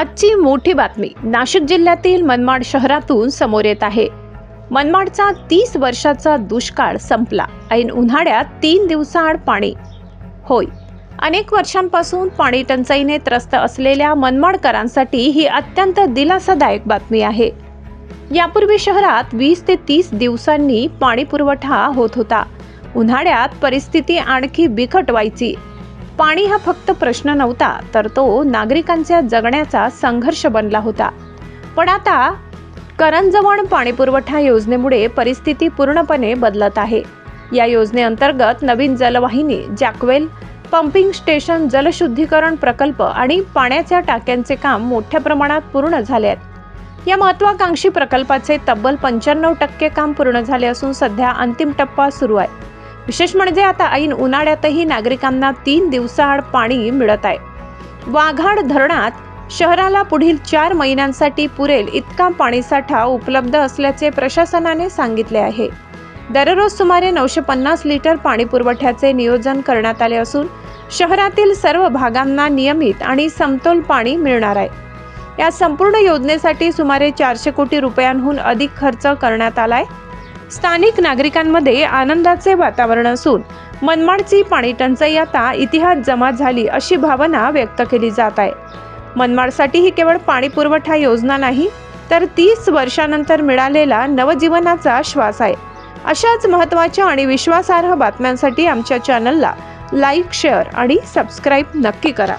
आजची मोठी बातमी नाशिक जिल्ह्यातील मनमाड शहरातून समोर येत आहे। मनमाडचा 30 वर्षाचा दुष्काळ संपला। ऐन उन्हाळ्यात 3 दिवसाआड पाणी। होय, अनेक वर्षांपासून पाणी टंचाईने त्रस्त असलेल्या मनमाडकरांसाठी ही अत्यंत दिलासादायक बातमी आहे। यापूर्वी शहरात 20 ते 30 दिवसांनी पाणी पुरवठा होत होता। उन्हाळ्यात परिस्थिती आणखी बिकट व्हायची। पाणी हा फक्त प्रश्न नव्हता, तर तो नागरिकांच्या जगण्याचा संघर्ष बनला होता। पण आता करंजवण पाणीपुरवठा योजनेमुळे परिस्थिती पूर्णपणे बदलत आहे। या योजनेअंतर्गत नवीन जलवाहिनी, जॅकवेल, पंपिंग स्टेशन, जलशुद्धीकरण प्रकल्प आणि पाण्याच्या टाक्यांचे काम मोठ्या प्रमाणात पूर्ण झाले आहे। या महत्त्वाकांक्षी प्रकल्पाचे तब्बल 95% काम पूर्ण झाले असून सध्या अंतिम टप्पा सुरू आहे। विशेष म्हणजे आता ऐन उन्हाळ्यातही नागरिकांना 3 दिवसाआड पाणी मिळत आहे। वाघाड धरणात शहराला पुढील 4 महिन्यांसाठी पुरेल इतका पाणीसाठा उपलब्ध असल्याचे प्रशासनाने सांगितले आहे। दररोज सुमारे 950 लिटर पाणी पुरवठ्याचे नियोजन करण्यात आले असून शहरातील सर्व भागांना नियमित आणि समतोल पाणी मिळणार आहे। या संपूर्ण योजनेसाठी सुमारे 400 कोटी रुपयांहून अधिक खर्च करण्यात आलाय। स्थानिक नागरिकांमध्ये आनंदाचे वातावरण असून मनमाडची पाणी टंचाई आता इतिहास जमा झाली अशी भावना व्यक्त केली जात आहे। मनमाडसाठी ही केवळ पाणी पुरवठा योजना नाही, तर 30 वर्षांनंतर मिळालेला नवजीवनाचा श्वास आहे। अशाच महत्त्वाच्या आणि विश्वासार्ह बातम्यांसाठी आमच्या चॅनलला लाईक, शेअर आणि सबस्क्राईब नक्की करा।